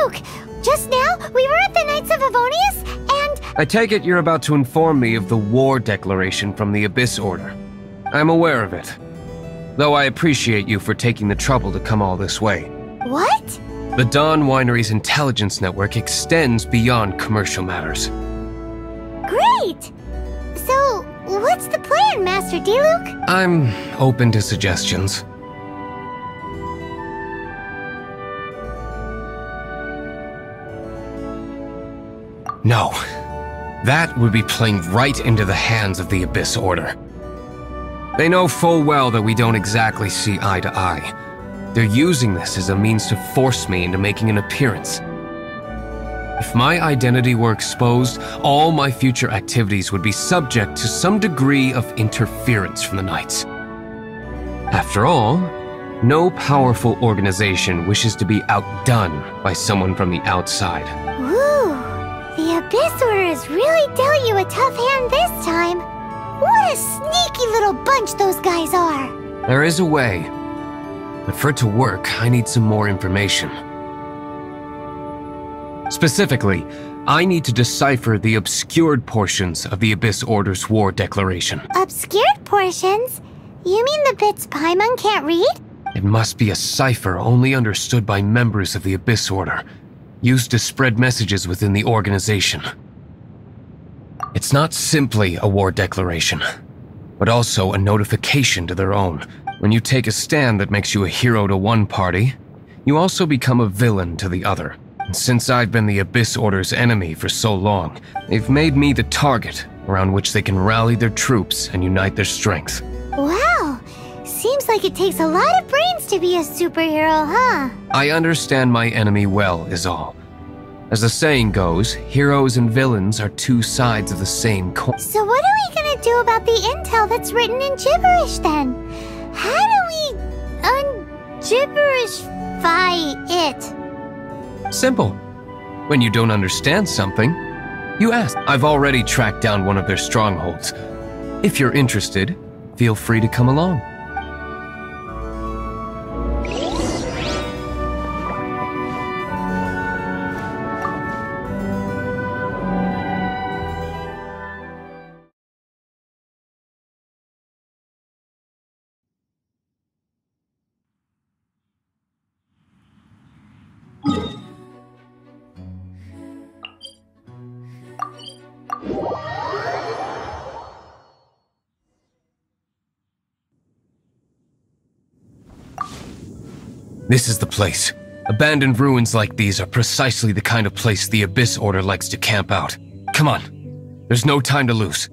Diluc! Just now, we were at the Knights of Avonius, and... I take it you're about to inform me of the war declaration from the Abyss Order. I'm aware of it. Though I appreciate you for taking the trouble to come all this way. What? The Dawn Winery's intelligence network extends beyond commercial matters. Great! So, what's the plan, Master Diluc? I'm open to suggestions. No. That would be playing right into the hands of the Abyss Order. They know full well that we don't exactly see eye to eye. They're using this as a means to force me into making an appearance. If my identity were exposed, all my future activities would be subject to some degree of interference from the Knights. After all, no powerful organization wishes to be outdone by someone from the outside. Ooh, the Abyss Order has really dealt you a tough hand this time. What a sneaky little bunch those guys are! There is a way, but for it to work, I need some more information. Specifically, I need to decipher the obscured portions of the Abyss Order's war declaration. Obscured portions? You mean the bits Paimon can't read? It must be a cipher only understood by members of the Abyss Order, used to spread messages within the organization. It's not simply a war declaration, but also a notification to their own. When you take a stand that makes you a hero to one party, you also become a villain to the other. And since I've been the Abyss Order's enemy for so long, they've made me the target around which they can rally their troops and unite their strength. Wow! Seems like it takes a lot of brains to be a superhero, huh? I understand my enemy well, is all. As the saying goes, heroes and villains are two sides of the same coin. So what are we gonna do about the intel that's written in gibberish then? How do we un-gibberishify it? Simple. When you don't understand something, you ask. I've already tracked down one of their strongholds. If you're interested, feel free to come along. This is the place. Abandoned ruins like these are precisely the kind of place the Abyss Order likes to camp out. Come on. There's no time to lose.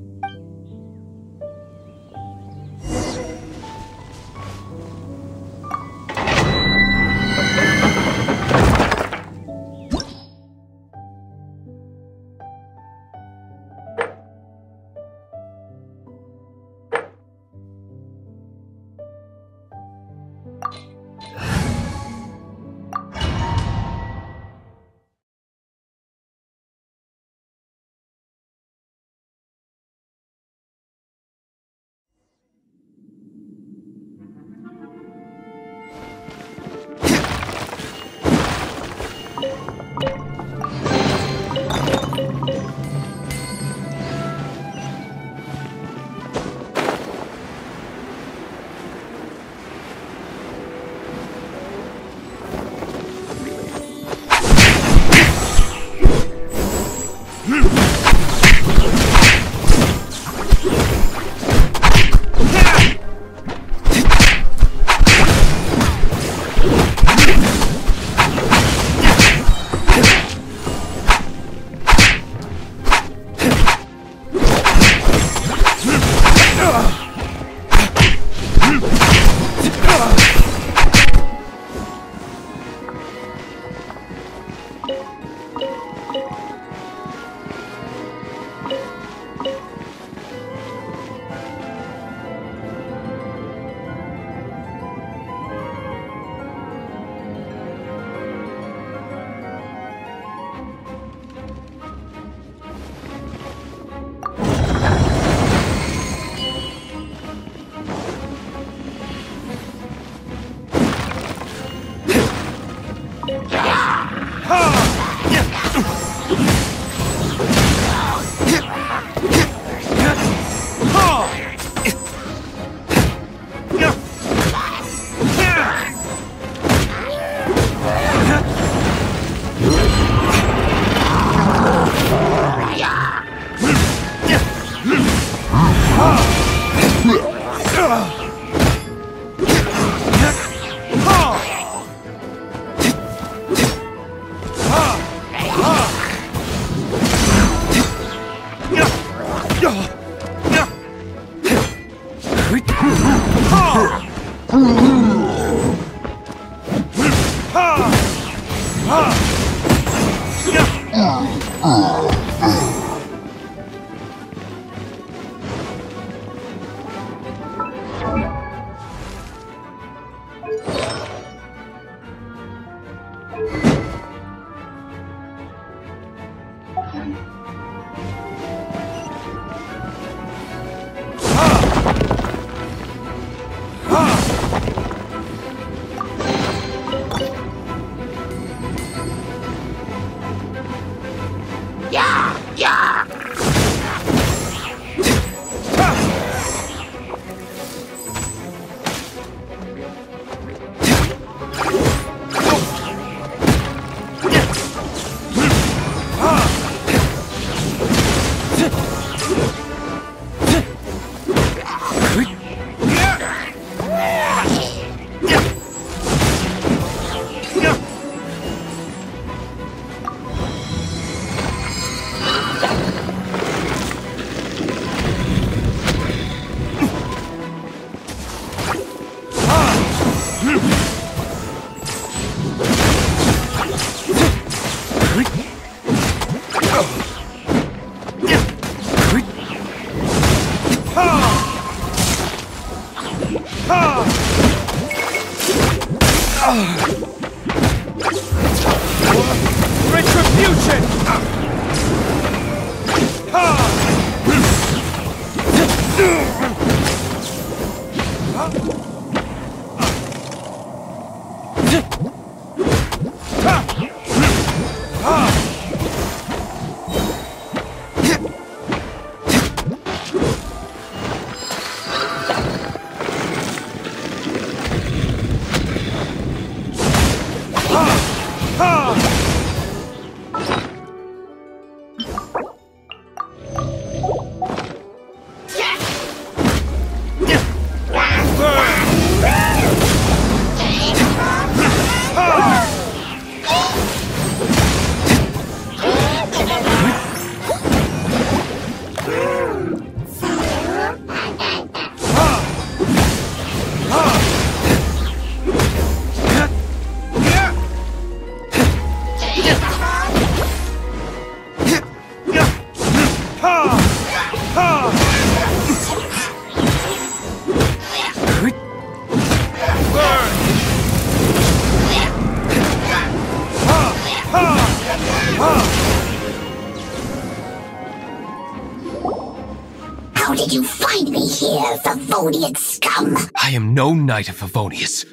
How did you find me here, Favonian scum? I am no knight of Favonius.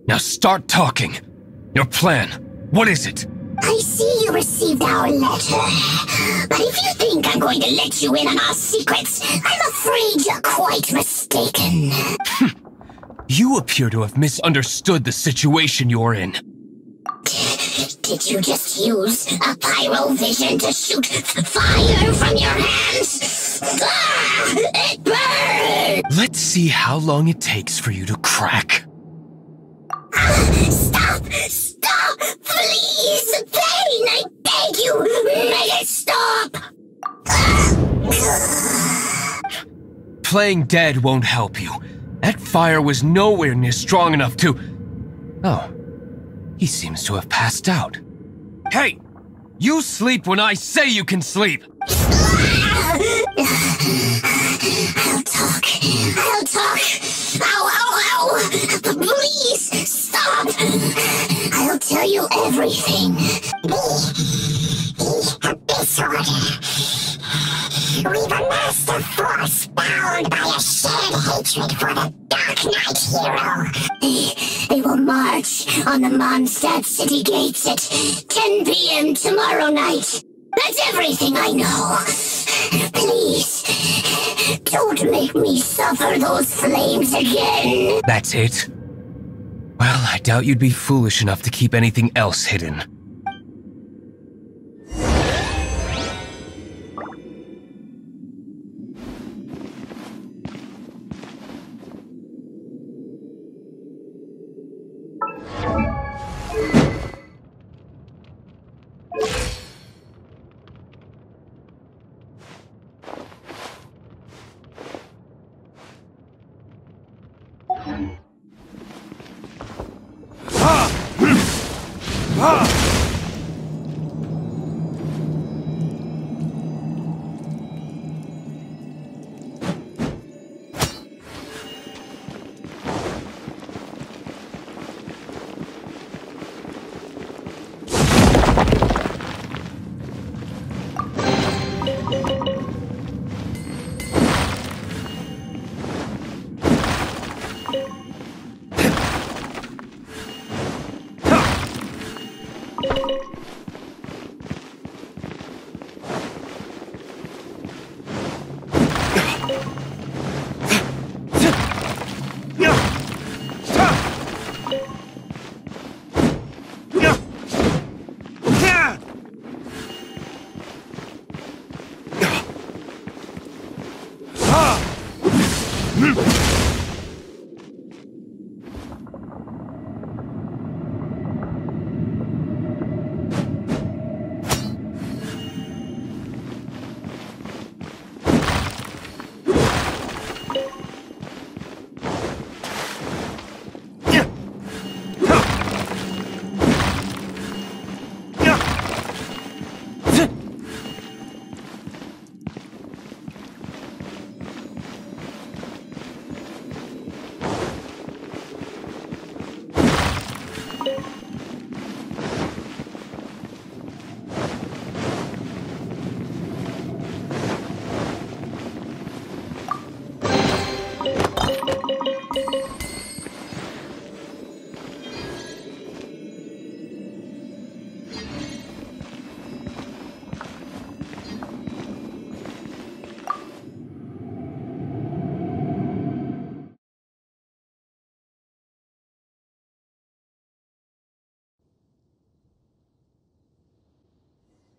Now start talking. Your plan, what is it? I see you received our letter. But if you think I'm going to let you in on our secrets, I'm afraid you're quite mistaken. You appear to have misunderstood the situation you're in. Did you just use a pyrovision to shoot fire from your hands? Ah, it burns! Let's see how long it takes for you to crack. Stop! Stop! Please! Pain! I beg you! Make it stop! Playing dead won't help you. That fire was nowhere near strong enough to... Oh. He seems to have passed out. Hey! You sleep when I say you can sleep! I'll talk. I'll talk. Ow, ow, ow! Please, stop! I'll tell you everything. The Abyss Order. We've amassed a force bound by a shared hatred for the Dark Knight hero. They will march on the Mondstadt city gates at 10 p.m. tomorrow night. That's everything I know. Please, don't make me suffer those flames again. That's it? Well, I doubt you'd be foolish enough to keep anything else hidden.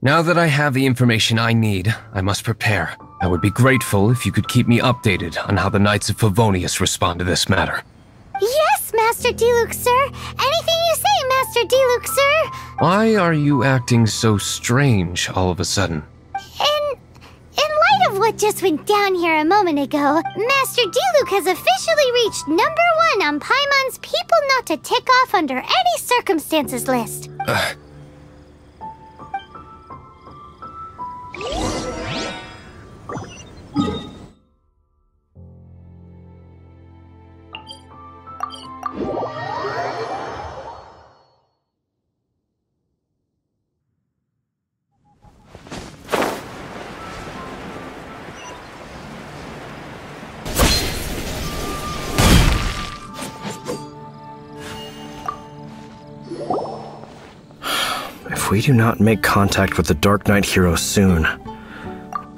Now that I have the information I need, I must prepare. I would be grateful if you could keep me updated on how the Knights of Favonius respond to this matter. Yes, Master diluc, sir. Anything you say, Master diluc, sir. Why are you acting so strange all of a sudden? In light of what just went down here a moment ago, Master diluc has officially reached #1 on Paimon's people not to tick off under any circumstances list. If we do not make contact with the Dark Knight hero soon...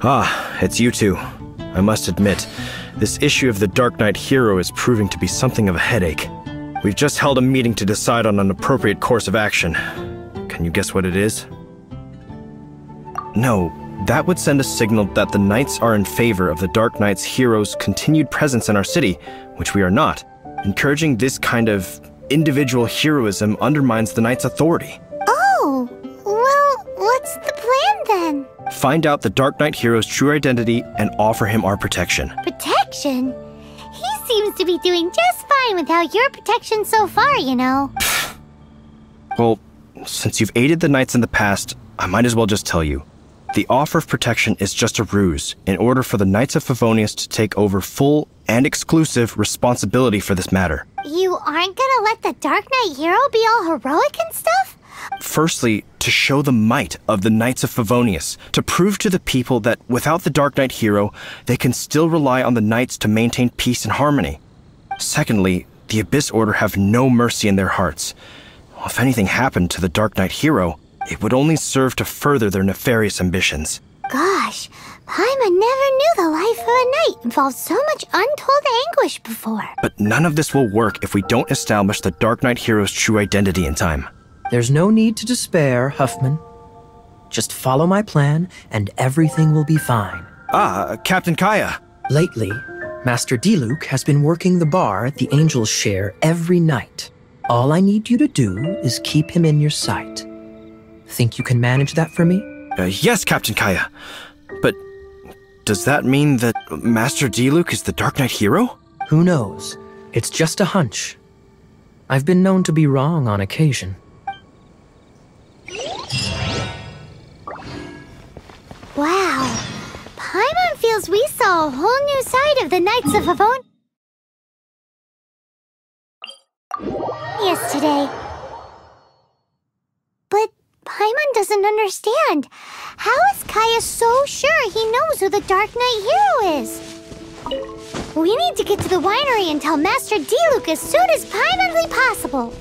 Ah, it's you two. I must admit, this issue of the Dark Knight hero is proving to be something of a headache. We've just held a meeting to decide on an appropriate course of action. Can you guess what it is? No, that would send a signal that the Knights are in favor of the Dark Knight's hero's continued presence in our city, which we are not. Encouraging this kind of individual heroism undermines the Knights' authority. Oh, well, what's the plan then? Find out the Dark Knight hero's true identity and offer him our protection. Protection? He seems to be doing just fine without your protection so far, you know. Well, since you've aided the Knights in the past, I might as well just tell you. The offer of protection is just a ruse in order for the Knights of Favonius to take over full and exclusive responsibility for this matter. You aren't gonna let the Dark Knight hero be all heroic and stuff? Firstly, to show the might of the Knights of Favonius, to prove to the people that without the Dark Knight hero, they can still rely on the Knights to maintain peace and harmony. Secondly, the Abyss Order have no mercy in their hearts. If anything happened to the Dark Knight hero, it would only serve to further their nefarious ambitions. Gosh, Paimon never knew the life of a knight involved so much untold anguish before. But none of this will work if we don't establish the Dark Knight hero's true identity in time. There's no need to despair, Huffman. Just follow my plan, and everything will be fine. Ah, Captain Kaya. Lately, Master diluc has been working the bar at the Angel's Share every night. All I need you to do is keep him in your sight. Think you can manage that for me? Yes, Captain Kaya. But does that mean that Master diluc is the Dark Knight hero? Who knows? It's just a hunch. I've been known to be wrong on occasion. Wow, Paimon feels we saw a whole new side of the Knights of Favonius today. But Paimon doesn't understand. How is Kaya so sure he knows who the Dark Knight hero is? We need to get to the winery and tell Master diluc as soon as Paimonly possible.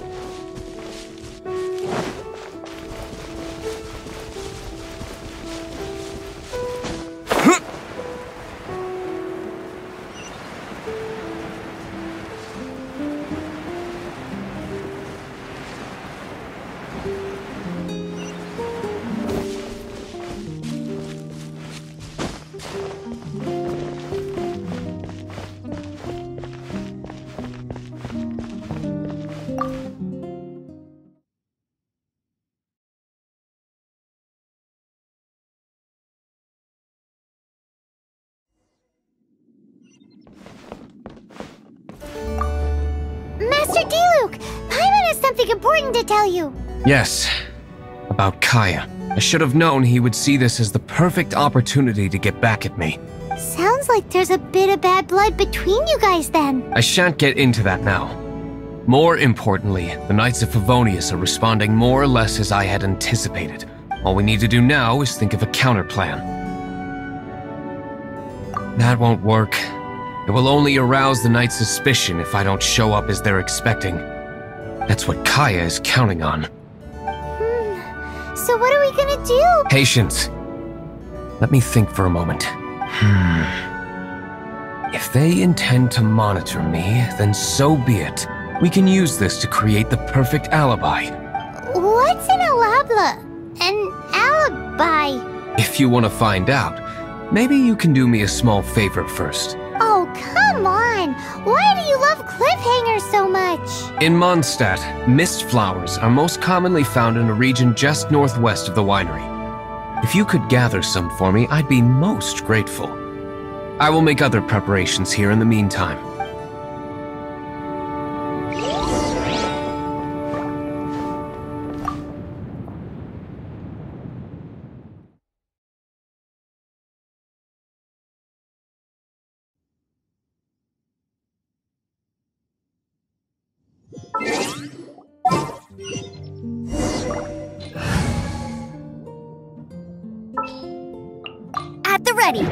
Diluc! Paimon has something important to tell you. Yes, about Kaya. I should have known he would see this as the perfect opportunity to get back at me. Sounds like there's a bit of bad blood between you guys then. I shan't get into that now. More importantly, the Knights of Favonius are responding more or less as I had anticipated. All we need to do now is think of a counterplan. That won't work. It will only arouse the Knights' suspicion if I don't show up as they're expecting. That's what Kaya is counting on. So what are we gonna do? Patience. Let me think for a moment. If they intend to monitor me, then so be it. We can use this to create the perfect alibi. What's an alabla? An alibi? If you want to find out, maybe you can do me a small favor first. Oh, come on! Why do you love cliffhangers so much? In Mondstadt, mist flowers are most commonly found in a region just northwest of the winery. If you could gather some for me, I'd be most grateful. I will make other preparations here in the meantime. At the ready.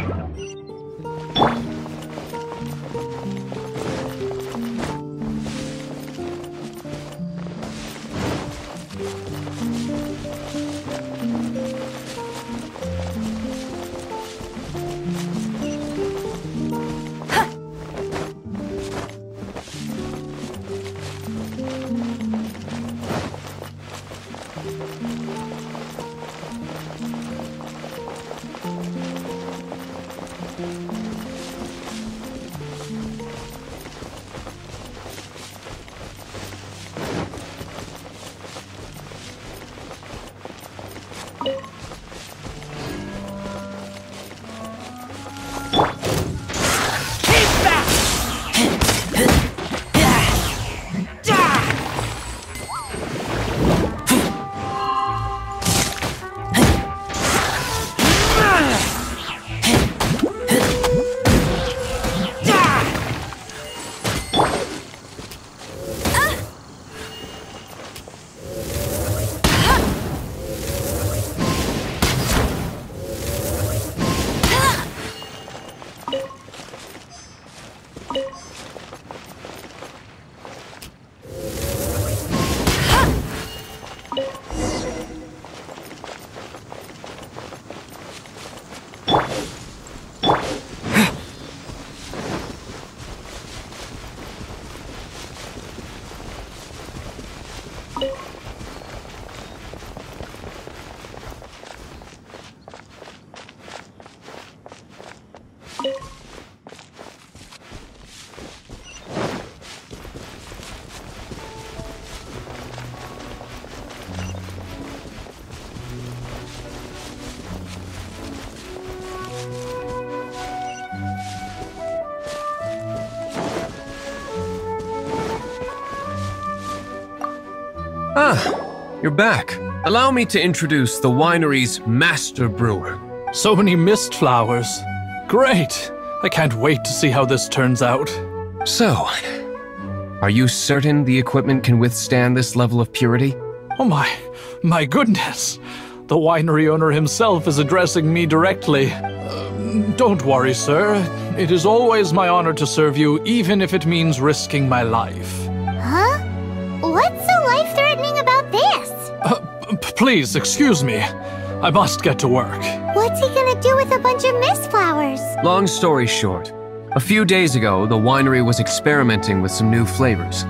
Ah, you're back. Allow me to introduce the winery's master brewer. So many mist flowers. Great! I can't wait to see how this turns out. So, are you certain the equipment can withstand this level of purity? Oh my goodness! The winery owner himself is addressing me directly. Don't worry, sir. It is always my honor to serve you, even if it means risking my life. Huh? What's so life-threatening about this? Please, excuse me. I must get to work. What's he gonna do with a bunch of mist flowers? Long story short, a few days ago, the winery was experimenting with some new flavors.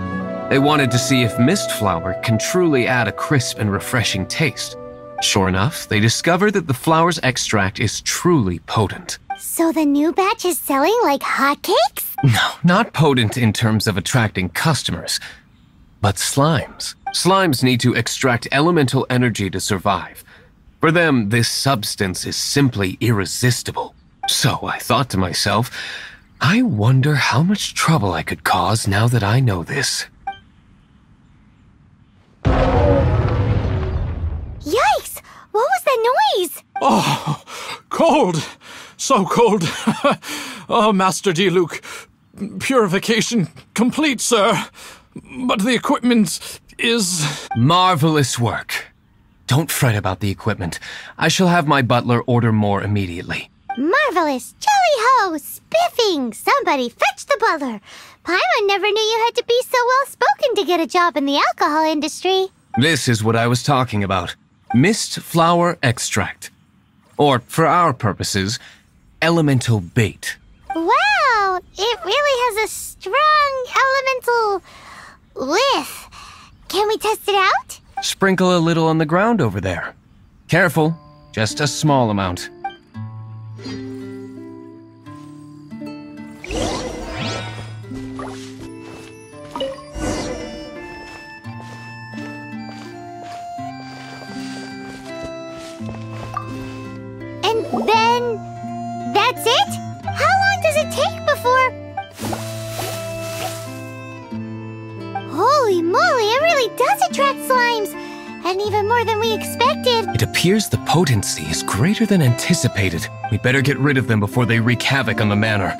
They wanted to see if mist flower can truly add a crisp and refreshing taste. Sure enough, they discovered that the flower's extract is truly potent. So the new batch is selling like hotcakes? No, not potent in terms of attracting customers, but slimes. Slimes need to extract elemental energy to survive. For them, this substance is simply irresistible. So I thought to myself, I wonder how much trouble I could cause now that I know this. What was that noise? Oh, cold! So cold! Oh, Master Diluc, purification complete, sir. But the equipment is... Marvelous work. Don't fret about the equipment. I shall have my butler order more immediately. Marvelous! Jolly-ho! Spiffing! Somebody fetch the butler! Paimon never knew you had to be so well-spoken to get a job in the alcohol industry. This is what I was talking about. Mist flower extract. Or, for our purposes, elemental bait. Wow! It really has a strong elemental whiff. Can we test it out? Sprinkle a little on the ground over there. Careful, just a small amount. And then... that's it? How long does it take before... Holy moly, it really does attract slimes! And even more than we expected. It appears the potency is greater than anticipated. We better get rid of them before they wreak havoc on the manor.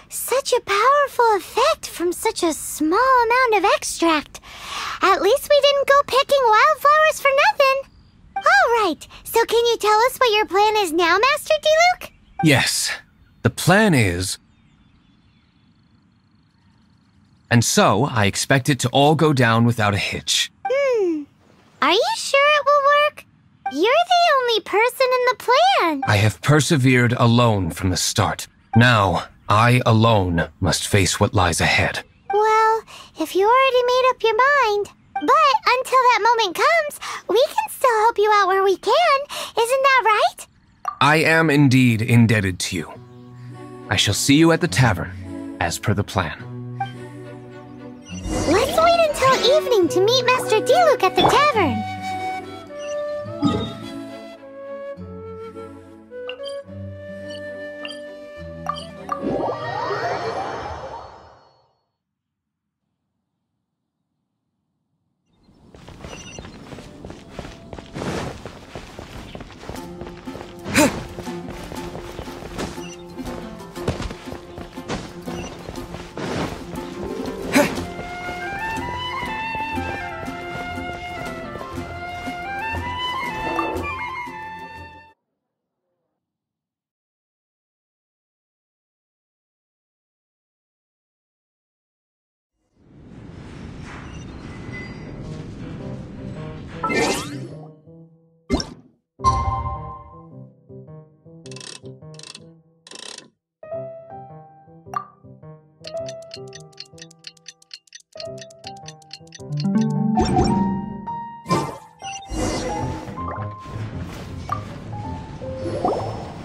Such a powerful effect from such a small amount of extract. At least we didn't go picking wildflowers for nothing. All right, so can you tell us what your plan is now, Master Diluc? Yes, the plan is... And so, I expect it to all go down without a hitch. Are you sure it will work? You're the only person in the plan. I have persevered alone from the start. Now, I alone must face what lies ahead. Well, if you already made up your mind. But until that moment comes, we can still help you out where we can. Isn't that right? I am indeed indebted to you. I shall see you at the tavern, as per the plan. Let's wait until evening to meet Master Diluc at the tavern.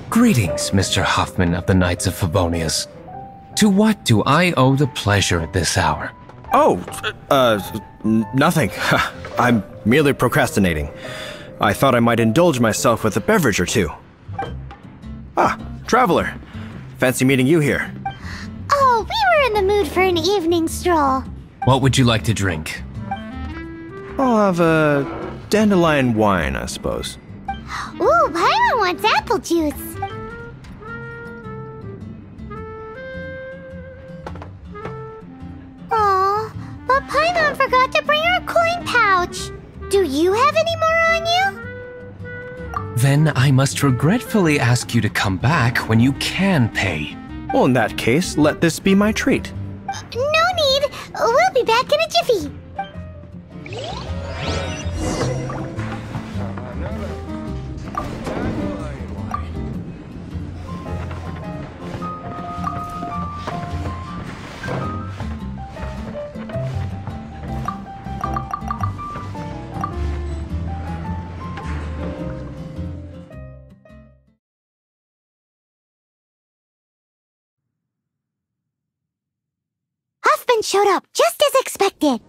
Greetings, Mr. Huffman of the Knights of Favonius. To what do I owe the pleasure at this hour? Oh, nothing. I'm merely procrastinating. I thought I might indulge myself with a beverage or two. Ah, traveler. Fancy meeting you here. Oh, we were in the mood for an evening stroll. What would you like to drink? I'll have a dandelion wine, I suppose. Ooh, Paimon wants apple juice. Aw, but Paimon forgot to bring her coin pouch. Do you have any more on you? Then I must regretfully ask you to come back when you can pay. Well, in that case, let this be my treat. No need. We'll be back in a jiffy. Huffman showed up, just as expected.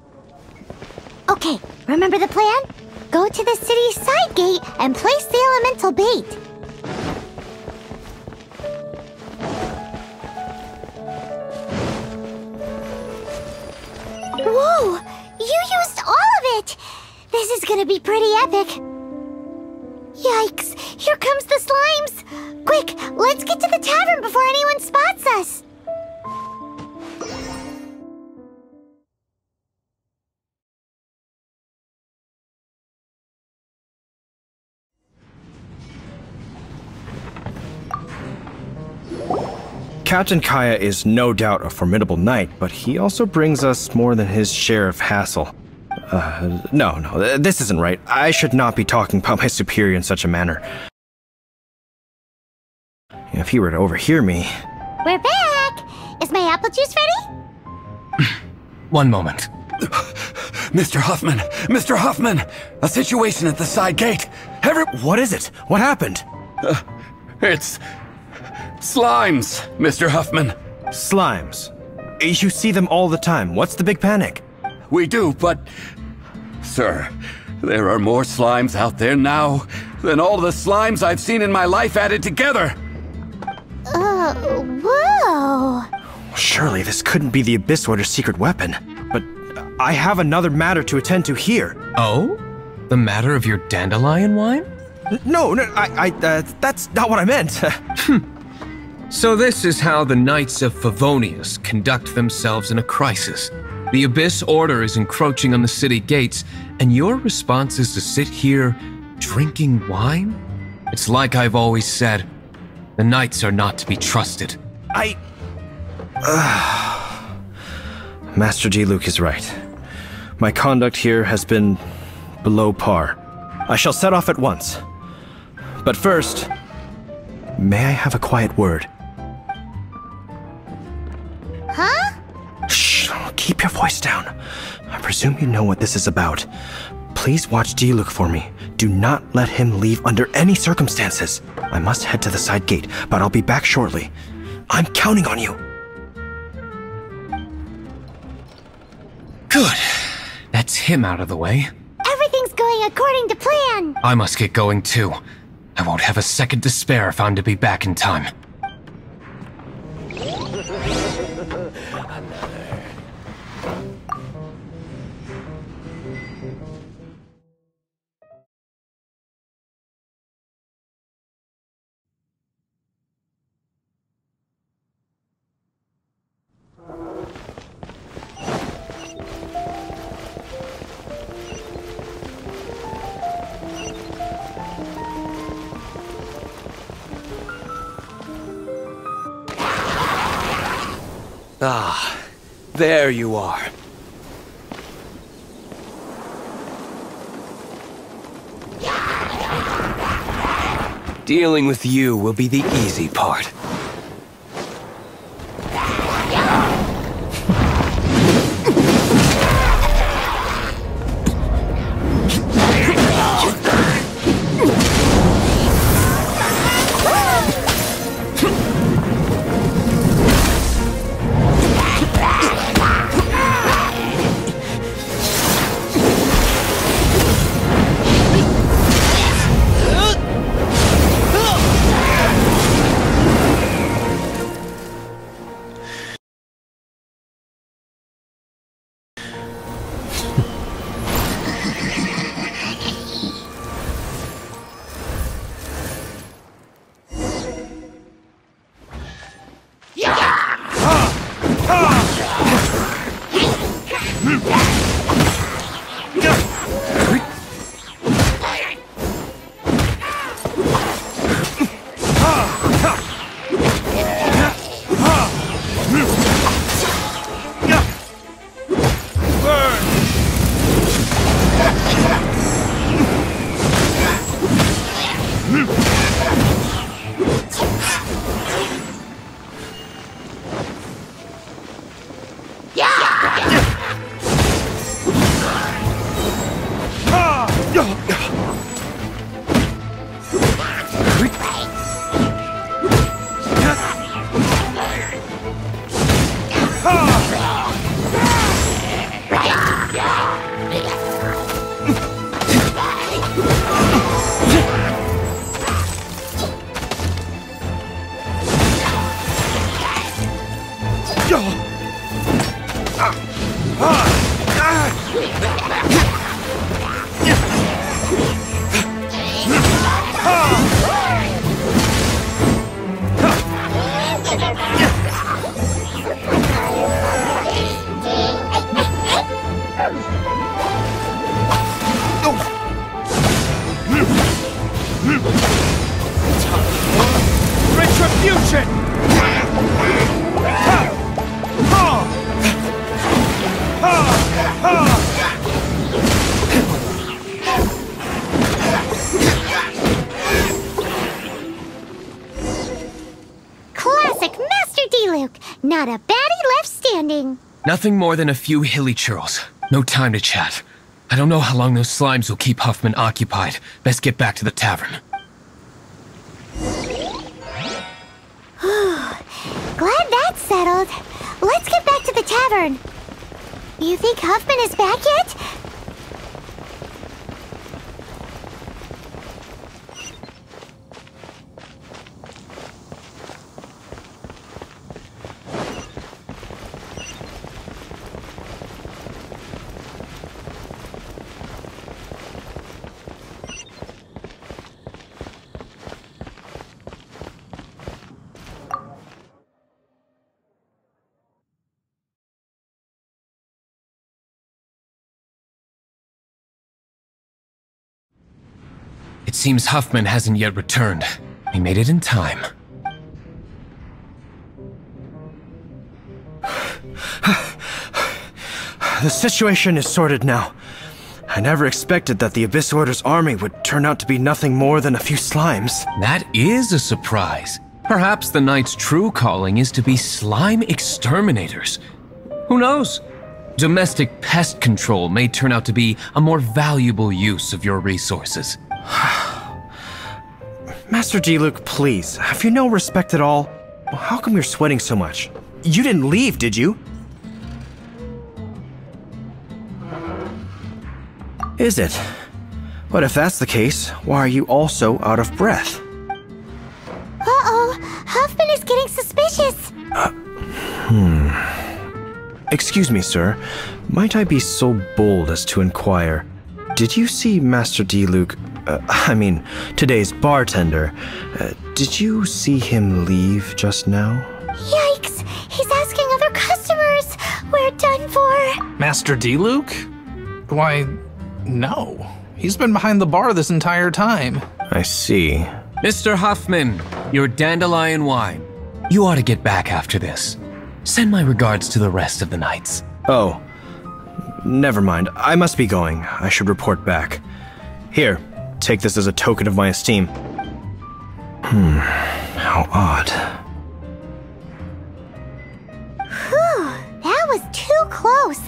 Okay, remember the plan? Go to the city's side gate and place the elemental bait. Whoa! You used all of it! This is gonna be pretty epic. Yikes! Here comes the slimes! Quick, let's get to the tavern before anyone spots us! Captain Kaya is no doubt a formidable knight, but he also brings us more than his share of hassle. No, this isn't right. I should not be talking about my superior in such a manner. If he were to overhear me... We're back! Is my apple juice ready? One moment. Mr. Huffman! Mr. Huffman! A situation at the side gate! What is it? What happened? It's... slimes, Mr. Huffman. Slimes. You see them all the time. What's the big panic? We do, but... Sir, there are more slimes out there now than all the slimes I've seen in my life added together! Whoa! Surely this couldn't be the Abyss Order's secret weapon. But I have another matter to attend to here. Oh? The matter of your dandelion wine? No, that's not what I meant. So this is how the Knights of Favonius conduct themselves in a crisis. The Abyss Order is encroaching on the city gates, and your response is to sit here drinking wine? It's like I've always said, the Knights are not to be trusted. Master diluc is right. My conduct here has been below par. I shall set off at once. But first, may I have a quiet word? Huh? Shh, keep your voice down. I presume you know what this is about. Please watch diluc for me. Do not let him leave under any circumstances. I must head to the side gate, but I'll be back shortly. I'm counting on you. Good. That's him out of the way. Everything's going according to plan. I must get going too. I won't have a second to spare if I'm to be back in time. Ah, there you are. Dealing with you will be the easy part. Not a baddie left standing. Nothing more than a few hilly churls. No time to chat. I don't know how long those slimes will keep Huffman occupied. Best get back to the tavern. Glad that's settled. Let's get back to the tavern. You think Huffman is back yet? It seems Huffman hasn't yet returned. He made it in time. The situation is sorted now. I never expected that the Abyss Order's army would turn out to be nothing more than a few slimes. That is a surprise. Perhaps the Knight's true calling is to be slime exterminators. Who knows? Domestic pest control may turn out to be a more valuable use of your resources. Master diluc, please, have you no respect at all? How come you're sweating so much? You didn't leave, did you? Is it? But if that's the case, why are you also out of breath? Uh-oh, Huffman is getting suspicious. Excuse me, sir. Might I be so bold as to inquire, did you see Master diluc, today's bartender, did you see him leave just now? Yikes, he's asking other customers. We're done for. Master diluc? Why, no. He's been behind the bar this entire time. I see. Mr. Huffman, your dandelion wine. You ought to get back after this. Send my regards to the rest of the knights. Oh, never mind. I must be going. I should report back. Here, take this as a token of my esteem. How odd. Whew, that was too close.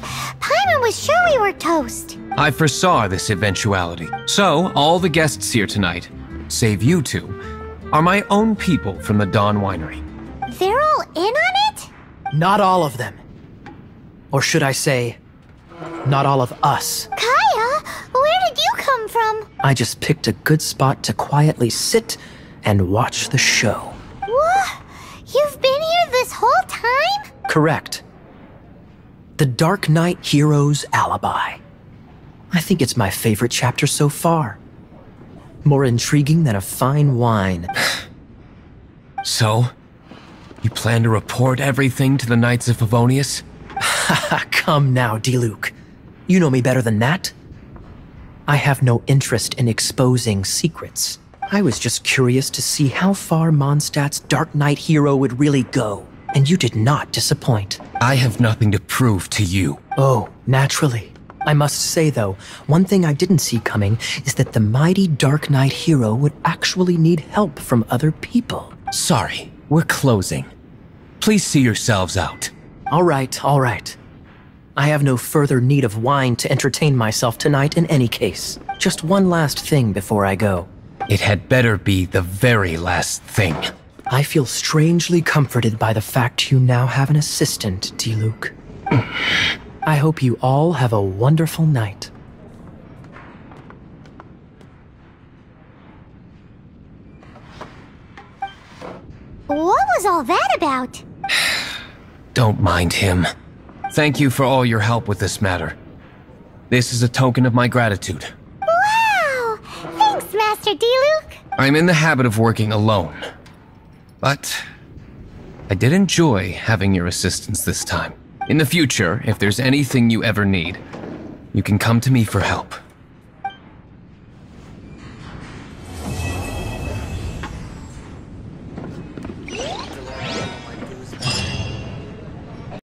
Paimon was sure we were toast. I foresaw this eventuality. So, all the guests here tonight, save you two, are my own people from the Dawn Winery. They're all in on it? Not all of them. Or should I say, not all of us. Kaya, where did you come from? I just picked a good spot to quietly sit and watch the show. What? You've been here this whole time? Correct. The Dark Knight Hero's Alibi. I think it's my favorite chapter so far. More intriguing than a fine wine. So, you plan to report everything to the Knights of Favonius? Come now, diluc. You know me better than that. I have no interest in exposing secrets. I was just curious to see how far Mondstadt's Dark Knight hero would really go, and you did not disappoint. I have nothing to prove to you. Oh, naturally. I must say, though, one thing I didn't see coming is that the mighty Dark Knight hero would actually need help from other people. Sorry, we're closing. Please see yourselves out. All right, all right. I have no further need of wine to entertain myself tonight in any case. Just one last thing before I go. It had better be the very last thing. I feel strangely comforted by the fact you now have an assistant, diluc. I hope you all have a wonderful night. What was all that about? Don't mind him. Thank you for all your help with this matter. This is a token of my gratitude. Wow! Thanks, Master diluc. I'm in the habit of working alone. But I did enjoy having your assistance this time. In the future, if there's anything you ever need, you can come to me for help.